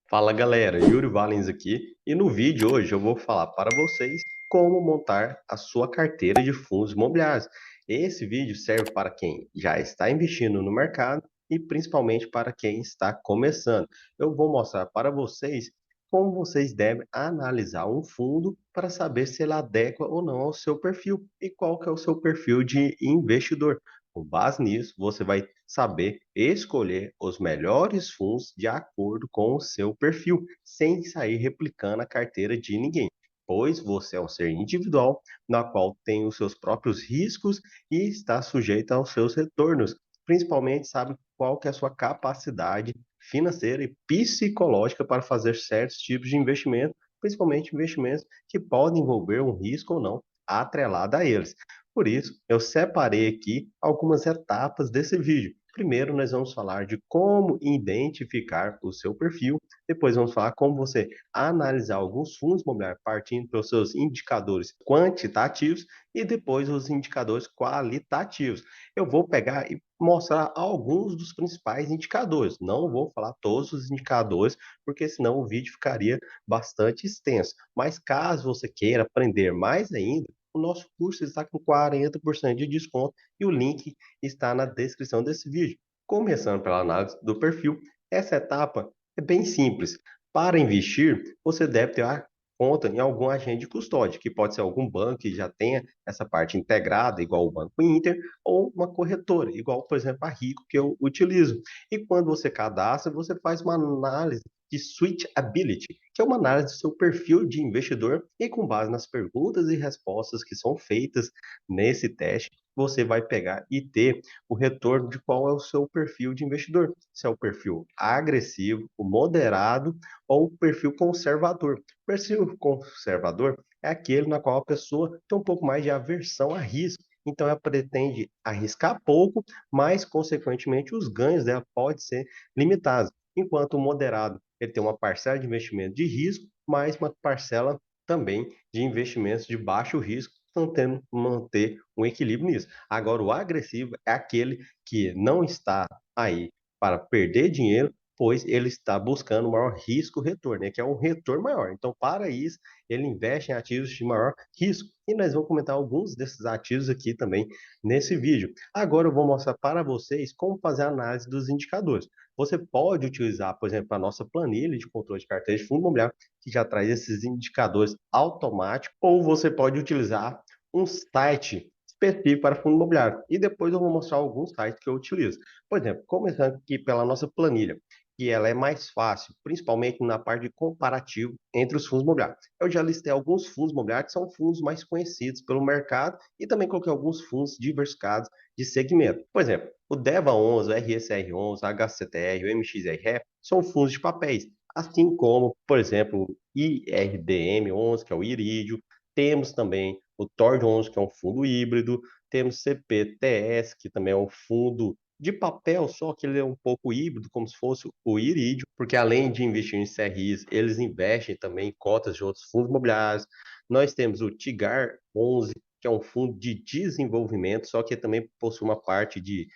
Fala galera, Yuri Valens aqui e no vídeo hoje eu vou falar para vocês como montar a sua carteira de fundos imobiliários. Esse vídeo serve para quem já está investindo no mercado e principalmente para quem está começando. Eu vou mostrar para vocês como vocês devem analisar um fundo para saber se ele adequa ou não ao seu perfil e qual que é o seu perfil de investidor. Com base nisso, você vai saber escolher os melhores fundos de acordo com o seu perfil, sem sair replicando a carteira de ninguém, pois você é um ser individual, na qual tem os seus próprios riscos e está sujeito aos seus retornos. Principalmente sabe qual que é a sua capacidade financeira e psicológica para fazer certos tipos de investimento, principalmente investimentos que podem envolver um risco ou não atrelado a eles. Por isso, eu separei aqui algumas etapas desse vídeo. Primeiro, nós vamos falar de como identificar o seu perfil. Depois, vamos falar como você analisar alguns fundos imobiliários partindo pelos seus indicadores quantitativos e depois os indicadores qualitativos. Eu vou pegar e mostrar alguns dos principais indicadores. Não vou falar todos os indicadores, porque senão o vídeo ficaria bastante extenso. Mas caso você queira aprender mais ainda, o nosso curso está com 40% de desconto e o link está na descrição desse vídeo. Começando pela análise do perfil, essa etapa é bem simples. Para investir, você deve ter a conta em algum agente de custódia, que pode ser algum banco que já tenha essa parte integrada, igual o Banco Inter, ou uma corretora, igual, por exemplo, a Rico, que eu utilizo. E quando você cadastra, você faz uma análise de Switchability, que é uma análise do seu perfil de investidor, e com base nas perguntas e respostas que são feitas nesse teste, você vai pegar e ter o retorno de qual é o seu perfil de investidor. Se é o perfil agressivo, o moderado ou o perfil conservador. O perfil conservador é aquele na qual a pessoa tem um pouco mais de aversão a risco. Então, ela pretende arriscar pouco, mas, consequentemente, os ganhos dela podem ser limitados. Enquanto o moderado ele tem uma parcela de investimento de risco, mais uma parcela também de investimentos de baixo risco, tentando manter um equilíbrio nisso. Agora, o agressivo é aquele que não está aí para perder dinheiro, pois ele está buscando um maior risco-retorno, né, que é um retorno maior. Então, para isso, ele investe em ativos de maior risco. E nós vamos comentar alguns desses ativos aqui também nesse vídeo. Agora eu vou mostrar para vocês como fazer a análise dos indicadores. Você pode utilizar, por exemplo, a nossa planilha de controle de carteira de fundo imobiliário, que já traz esses indicadores automáticos, ou você pode utilizar um site específico para fundo imobiliário. E depois eu vou mostrar alguns sites que eu utilizo. Por exemplo, começando aqui pela nossa planilha, que ela é mais fácil, principalmente na parte de comparativo entre os fundos imobiliários. Eu já listei alguns fundos imobiliários que são fundos mais conhecidos pelo mercado e também coloquei alguns fundos diversificados de segmento. Por exemplo, o DEVA 11, o RSR 11, o HCTR, o MXRF são fundos de papéis, assim como, por exemplo, o IRDM 11, que é o Irídio, temos também o TORD 11, que é um fundo híbrido, temos CPTS, que também é um fundo de papel, só que ele é um pouco híbrido, como se fosse o Irídio, porque além de investir em CRIs, eles investem também em cotas de outros fundos imobiliários. Nós temos o TIGAR 11, que é um fundo de desenvolvimento, só que também possui uma parte de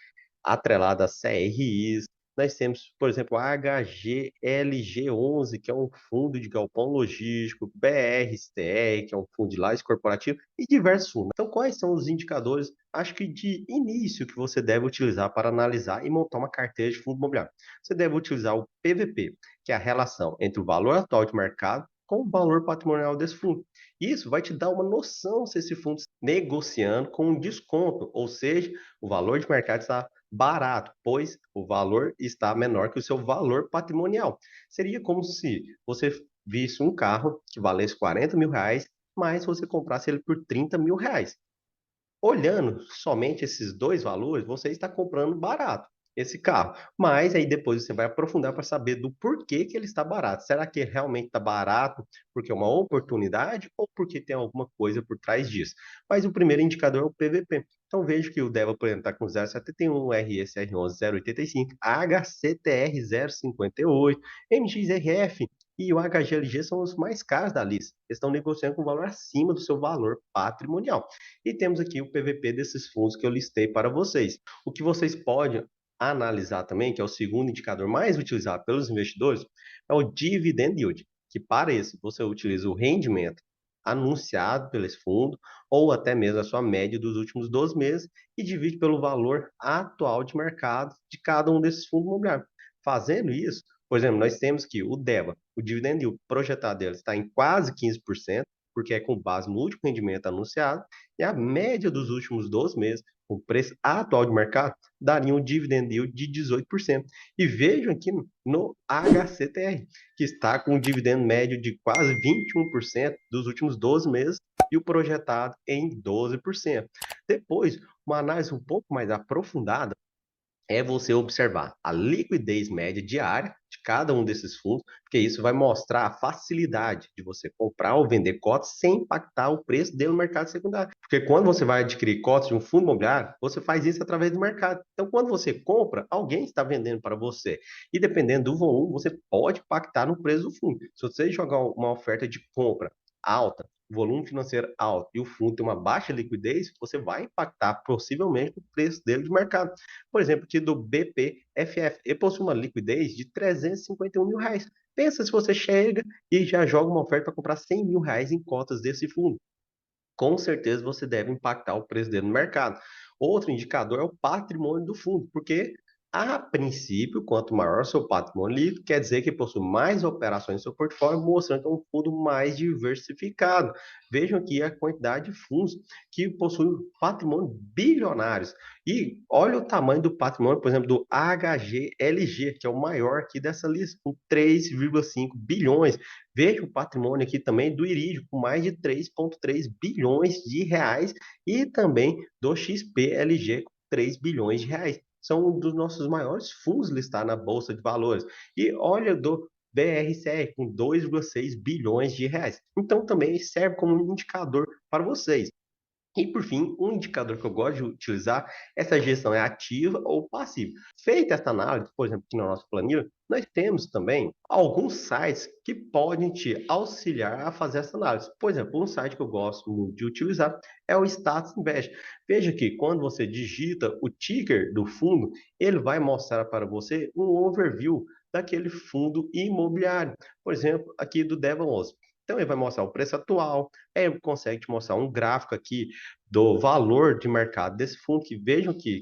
atrelada a CRIs. Nós temos, por exemplo, a HGLG11, que é um fundo de galpão logístico, BRSTR, que é um fundo de lajes corporativo, e diversos fundos. Então, quais são os indicadores, acho que de início, que você deve utilizar para analisar e montar uma carteira de fundo imobiliário? Você deve utilizar o PVP, que é a relação entre o valor atual de mercado com o valor patrimonial desse fundo. Isso vai te dar uma noção se esse fundo está negociando com um desconto, ou seja, o valor de mercado está barato, pois o valor está menor que o seu valor patrimonial. Seria como se você visse um carro que valesse 40 mil reais, mas você comprasse ele por 30 mil reais. Olhando somente esses dois valores, você está comprando barato esse carro. Mas aí depois você vai aprofundar para saber do porquê que ele está barato. Será que realmente está barato porque é uma oportunidade ou porque tem alguma coisa por trás disso? Mas o primeiro indicador é o PVP. Então vejo que o Deva, por exemplo, está com 0,71, RSR11 0,85, HCTR 0,58, MXRF e o HGLG são os mais caros da lista. Eles estão negociando com um valor acima do seu valor patrimonial. E temos aqui o PVP desses fundos que eu listei para vocês. O que vocês podem analisar também, que é o segundo indicador mais utilizado pelos investidores, é o dividend yield, que para esse você utiliza o rendimento anunciado pelo esse fundo ou até mesmo a sua média dos últimos 12 meses e divide pelo valor atual de mercado de cada um desses fundos imobiliários. Fazendo isso, por exemplo, nós temos que o DEVA, o dividend yield projetado dele está em quase 15%, porque é com base no último rendimento anunciado, e a média dos últimos 12 meses, com o preço atual de mercado, daria um dividend yield de 18%. E vejam aqui no HCTR, que está com um dividendo médio de quase 21% dos últimos 12 meses e o projetado em 12%. Depois, uma análise um pouco mais aprofundada é você observar a liquidez média diária de cada um desses fundos, porque isso vai mostrar a facilidade de você comprar ou vender cotas sem impactar o preço dele no mercado secundário. Porque quando você vai adquirir cotas de um fundo imobiliário, você faz isso através do mercado. Então, quando você compra, alguém está vendendo para você. E dependendo do volume, você pode impactar no preço do fundo. Se você jogar uma oferta de compra alta, volume financeiro alto e o fundo tem uma baixa liquidez, você vai impactar possivelmente o preço dele de mercado. Por exemplo, aqui do BPFF, ele possui uma liquidez de R$ 351 mil. Pensa se você chega e já joga uma oferta para comprar R$ 100 mil em cotas desse fundo. Com certeza você deve impactar o preço dele no mercado. Outro indicador é o patrimônio do fundo, porque a princípio, quanto maior o seu patrimônio líquido, quer dizer que possui mais operações no seu portfólio, mostrando que é um fundo mais diversificado. Vejam aqui a quantidade de fundos que possuem patrimônio bilionários. E olha o tamanho do patrimônio, por exemplo, do HGLG, que é o maior aqui dessa lista, com 3,5 bilhões. Veja o patrimônio aqui também do Iridium, com mais de 3,3 bilhões de reais, e também do XPLG, com 3 bilhões de reais. São um dos nossos maiores fundos listados na Bolsa de Valores. E olha do BRCR, com 2,6 bilhões de reais. Então, também serve como um indicador para vocês. E por fim, um indicador que eu gosto de utilizar, essa gestão é ativa ou passiva. Feita essa análise, por exemplo, aqui na nossa planilha, nós temos também alguns sites que podem te auxiliar a fazer essa análise. Por exemplo, um site que eu gosto muito de utilizar é o Status Invest. Veja que quando você digita o ticker do fundo, ele vai mostrar para você um overview daquele fundo imobiliário. Por exemplo, aqui do Devon 11. Então, ele vai mostrar o preço atual, ele consegue te mostrar um gráfico aqui do valor de mercado desse fundo, que vejam que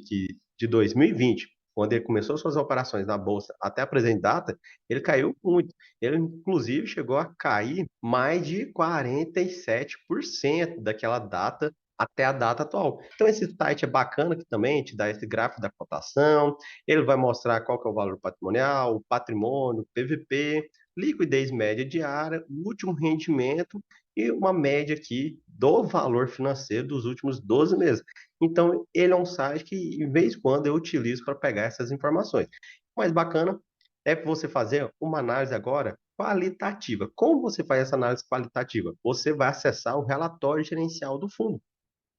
de 2020, quando ele começou suas operações na bolsa até a presente data, ele caiu muito. Ele, inclusive, chegou a cair mais de 47% daquela data até a data atual. Então, esse site é bacana que também te dá esse gráfico da cotação, ele vai mostrar qual que é o valor patrimonial, o patrimônio, o PVP, liquidez média diária, o último rendimento e uma média aqui do valor financeiro dos últimos 12 meses. Então, ele é um site que, de vez em quando, eu utilizo para pegar essas informações. O mais bacana é você fazer uma análise agora qualitativa. Como você faz essa análise qualitativa? Você vai acessar o relatório gerencial do fundo.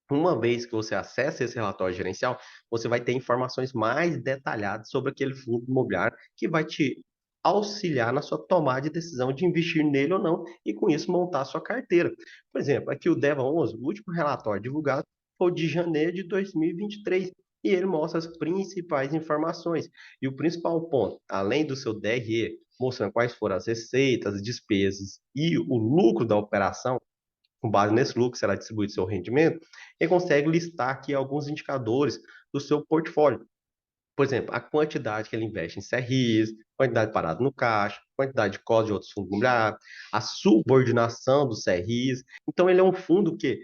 Uma vez que você acessa esse relatório gerencial, você vai ter informações mais detalhadas sobre aquele fundo imobiliário que vai te auxiliar na sua tomada de decisão de investir nele ou não e com isso montar a sua carteira. Por exemplo, aqui o DEVA 11, o último relatório divulgado foi de janeiro de 2023 e ele mostra as principais informações. E o principal ponto, além do seu DRE, mostrando quais foram as receitas, as despesas e o lucro da operação, com base nesse lucro, será distribuído seu rendimento, e consegue listar aqui alguns indicadores do seu portfólio. Por exemplo, a quantidade que ele investe em CRIs, quantidade parada no caixa, quantidade de cotas de outros fundos imobiliários, a subordinação dos CRIs. Então, ele é um fundo que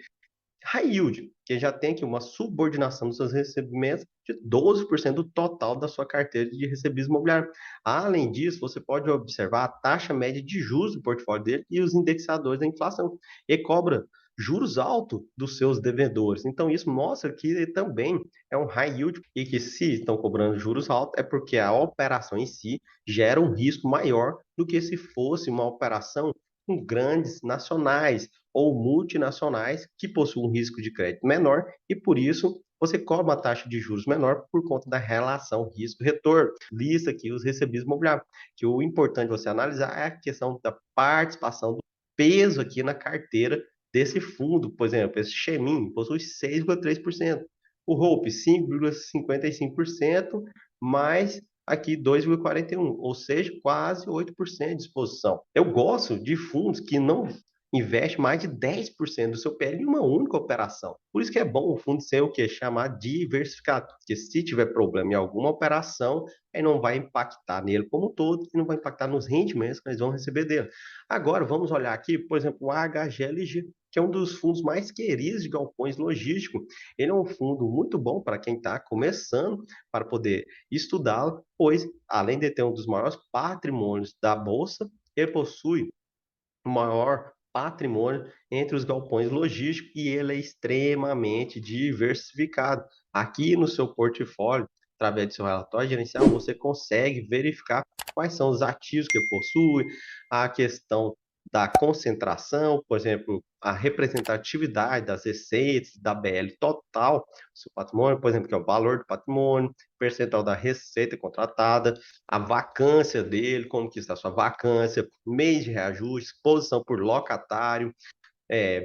high yield, que já tem aqui uma subordinação dos seus recebimentos de 12% do total da sua carteira de recebíveis imobiliários. Além disso, você pode observar a taxa média de juros do portfólio dele e os indexadores da inflação. E cobra juros altos dos seus devedores. Então, isso mostra que ele também é um high yield e que se estão cobrando juros altos é porque a operação em si gera um risco maior do que se fosse uma operação com grandes nacionais ou multinacionais que possuem um risco de crédito menor e, por isso, você cobra uma taxa de juros menor por conta da relação risco-retorno. Lista aqui os recebíveis imobiliários, que o importante você analisar é a questão da participação do peso aqui na carteira desse fundo. Por exemplo, esse Chemin possui 6,3%. O Hope 5,55%, mais aqui 2,41, ou seja, quase 8% de exposição. Eu gosto de fundos que não investe mais de 10% do seu PL em uma única operação. Por isso que é bom o fundo ser o que? Chamar diversificado, porque se tiver problema em alguma operação, aí não vai impactar nele como um todo e não vai impactar nos rendimentos que eles vão receber dele. Agora, vamos olhar aqui, por exemplo, o HGLG, que é um dos fundos mais queridos de galpões logísticos. Ele é um fundo muito bom para quem está começando, para poder estudá-lo, pois, além de ter um dos maiores patrimônios da Bolsa, ele possui o maior patrimônio entre os galpões logísticos e ele é extremamente diversificado. Aqui no seu portfólio, através do seu relatório gerencial, você consegue verificar quais são os ativos que possui, a questão da concentração, por exemplo, a representatividade das receitas, da BL total, do seu patrimônio, por exemplo, que é o valor do patrimônio, percentual da receita contratada, a vacância dele, como que está a sua vacância, mês de reajuste, exposição por locatário,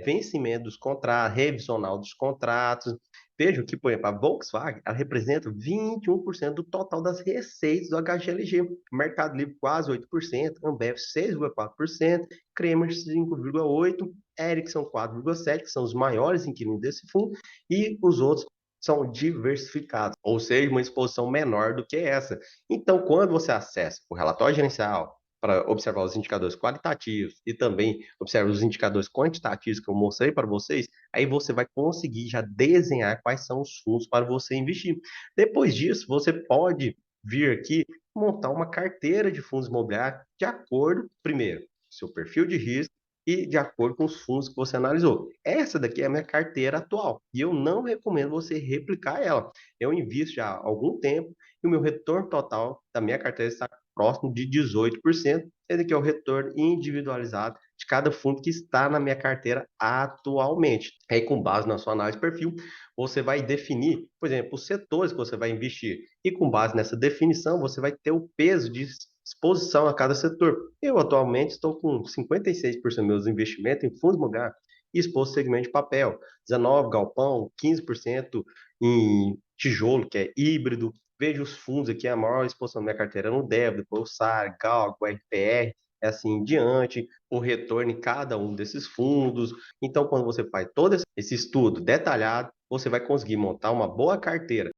vencimento dos contratos, revisional dos contratos. Vejam que, por exemplo, a Volkswagen ela representa 21% do total das receitas do HGLG. Mercado Livre quase 8%, Ambev 6,4%, Cremer 5,8%, Ericsson 4,7%, que são os maiores inquilinos desse fundo, e os outros são diversificados, ou seja, uma exposição menor do que essa. Então, quando você acessa o relatório gerencial, para observar os indicadores qualitativos e também observar os indicadores quantitativos que eu mostrei para vocês, aí você vai conseguir já desenhar quais são os fundos para você investir. Depois disso, você pode vir aqui montar uma carteira de fundos imobiliários de acordo, primeiro, com o seu perfil de risco e de acordo com os fundos que você analisou. Essa daqui é a minha carteira atual e eu não recomendo você replicar ela. Eu invisto já há algum tempo e o meu retorno total da minha carteira está próximo de 18%, sendo que é o retorno individualizado de cada fundo que está na minha carteira atualmente. Aí, com base na sua análise de perfil, você vai definir, por exemplo, os setores que você vai investir. E com base nessa definição, você vai ter o peso de exposição a cada setor. Eu, atualmente, estou com 56% dos meus investimentos em fundos imobiliários e exposto segmento de papel, 19% galpão, 15% em tijolo, que é híbrido. Vejo os fundos aqui, a maior exposição da minha carteira no débito, Pulsar, Galco, RPR, assim em diante, o retorno em cada um desses fundos. Então, quando você faz todo esse estudo detalhado, você vai conseguir montar uma boa carteira